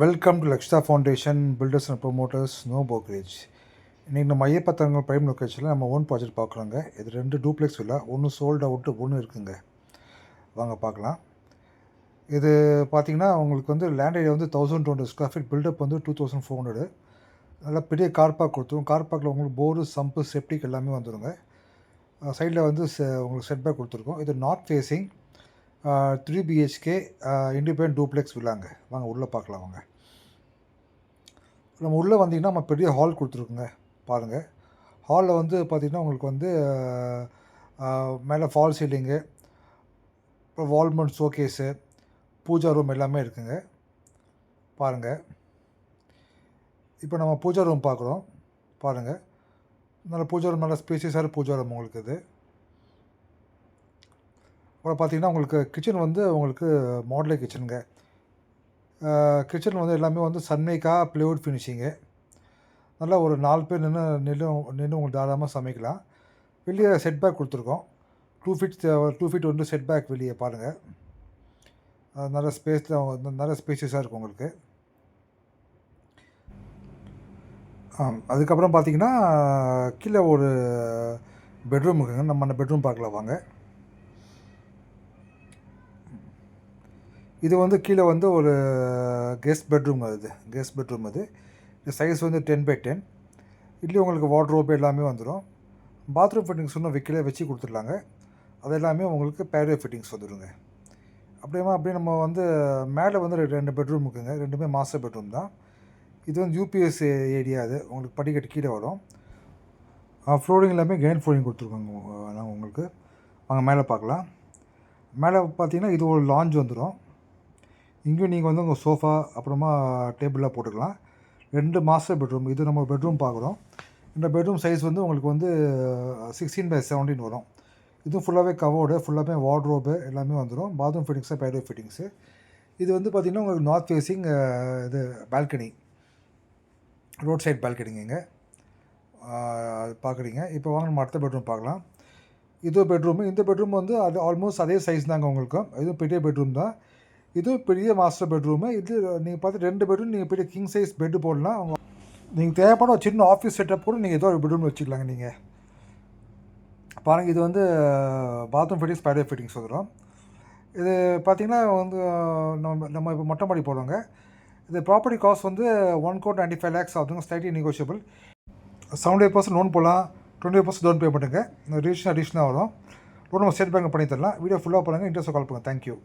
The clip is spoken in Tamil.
Welcome to Lakshta foundation builders and promoters no brokerage. இன்றைக்கி நம்ம ஐயப்பத்தரங்கள் பிரைம் லொக்கேஷனில் நம்ம ஓன் ப்ராஜெக்ட் பார்க்குறோங்க. இது 2 டூப்ளெக்ஸ் வில்லா, ஒன்று சோல்ட் அவுட்டு, ஒன்று இருக்குங்க. வாங்க பார்க்கலாம். இது பார்த்திங்கன்னா உங்களுக்கு வந்து லேண்ட் ஏரியா வந்து 1200 ஸ்கொயர் ஃபீட், பில்டப் வந்து 2400. நல்லா பெரிய கார் பார்க் கொடுத்துருவோம். கார் பார்க்கில் உங்களுக்கு போரு, சம்பு, செப்டிக் எல்லாமே வந்துடுங்க. சைடில் வந்து உங்களுக்கு செட் பேக் கொடுத்துருக்கோம். இது north facing 3 BHK independent duplex வில்லாங்க. வாங்க உள்ளே பார்க்கலாம். வாங்க நம்ம உள்ளே வந்திங்கன்னா நம்ம பெரிய ஹால் கொடுத்துருக்குங்க. பாருங்கள், ஹாலில் வந்து பார்த்திங்கன்னா உங்களுக்கு வந்து மேலே ஃபால் சீலிங்கு, அப்புறம் வால்மவுண்ட் ஷோகேஸு, பூஜா ரூம் எல்லாமே இருக்குங்க. பாருங்கள், இப்போ நம்ம பூஜா ரூம் பார்க்குறோம். பாருங்கள், நல்ல பூஜா ரூம், நல்ல ஸ்பேசியஸான பூஜா ரூம் உங்களுக்கு இது. அப்புறம் பார்த்திங்கன்னா உங்களுக்கு கிச்சன் வந்து உங்களுக்கு மாடலே கிச்சனுங்க. கிச்சன் வந்து எல்லாமே வந்து சன்மைக்கா ப்ளைவுட் ஃபினிஷிங்கு. நல்லா ஒரு 4 பேர் நின்று உங்களுக்கு தாராளமாக சமைக்கலாம். வெளியே செட் பேக் கொடுத்துருக்கோம். 2 ஃபீட் வந்து செட் பேக் வெளியே பாருங்கள். நல்ல நல்ல ஸ்பேசியஸாக இருக்கும் உங்களுக்கு. அதுக்கப்புறம் பார்த்திங்கன்னா கீழே ஒரு பெட்ரூம் இருக்குங்க. நம்ம அந்த பெட்ரூம் பார்க்கலாம் வாங்க. இது வந்து கீழே வந்து ஒரு கெஸ்ட் பெட்ரூம். அது சைஸ் வந்து 10x10. இதுலேயும் உங்களுக்கு வார்ட்ரோப் எல்லாமே வந்துடும். பாத்ரூம் ஃபிட்டிங்ஸ் இன்னும் வச்சு கொடுத்துடலாங்க. அது எல்லாமே உங்களுக்கு பேரியோ ஃபிட்டிங்ஸ் வந்துடுங்க. அப்படியே நம்ம வந்து மேலே வந்து 2 பெட்ரூம் இருக்குங்க. ரெண்டுமே மாஸ்டர் பெட்ரூம் தான். இது வந்து யூபிஎஸ் ஏரியா. அது உங்களுக்கு படிக்கட்டு கீழே வரும். ஃப்ளோரிங் எல்லாமே கிரைண்ட் ஃப்ளோரிங் கொடுத்துருக்கோங்க நாங்கள் உங்களுக்கு. வாங்க மேலே பார்க்கலாம். மேலே பார்த்தீங்கன்னா இது ஒரு லாஞ்ச் வந்துடும். இங்கேயும் நீங்கள் வந்து உங்கள் சோஃபா அப்புறமா டேபிளாக போட்டுக்கலாம். 2 மாஸ்டர் பெட்ரூம். இது நம்ம பெட்ரூம் பார்க்குறோம். இந்த பெட்ரூம் சைஸ் வந்து உங்களுக்கு வந்து 16x17 வரும். இதுவும் ஃபுல்லாகவே கவோர்டு, ஃபுல்லாகவே வார்ட்ரோபு எல்லாமே வந்துடும். பாத்ரூம் ஃபிட்டிங்ஸு, பேரியோ ஃபிட்டிங்ஸு. இது வந்து பார்த்திங்கன்னா உங்களுக்கு நார்த் ஃபேஸிங் இது பால்கனி, ரோட் சைட் பால்கனிங்க. அது பார்க்குறீங்க. இப்போ வாங்க நம்ம அடுத்த பெட்ரூம் பார்க்கலாம். இது பெட்ரூமு. இந்த பெட்ரூம் வந்து அது ஆல்மோஸ்ட் அதே சைஸ் தாங்க உங்களுக்கு. இதுவும் பெரிய பெட்ரூம் தான். இதுவும் பெரிய மாஸ்டர் பெட்ரூமு. இது நீங்கள் பார்த்து 2 பெட்ரூம் நீங்கள் பெரிய கிங் சைஸ் பெட்டு போடலாம். நீங்கள் தேவைப்பட ஒரு சின்ன ஆஃபீஸ் செட்டப் கூட நீங்கள் ஏதோ ஒரு பெட்ரூம் வச்சுக்கலாங்க. நீங்கள் பாருங்கள், இது வந்து பாத்ரூம் ஃபிட்டிங்ஸ், பேரியோ ஃபிட்டிங்ஸ் வந்துடும். இது பார்த்திங்கன்னா வந்து நம்ம இப்போ மொட்டை மாடி போடுவோங்க. இது ப்ராப்பர்ட்டி காஸ்ட் வந்து 1,95 lakhs ஆகுதுங்க. Slightly negotiable. 78% லோன் போகலாம், 25% லோன் பே பண்ணுங்க. ரிஜிஸ்ட்ரேஷன் அடிஷனாக வரும். லோன் நம்ம ஸ்டேட் பேங்க் பண்ணி தரலாம். வீடியோ ஃபுல்லாக பாருங்கள். இன்ட்ரெஸ்ட் கால் பண்ணுங்கள். தேங்க்யூ.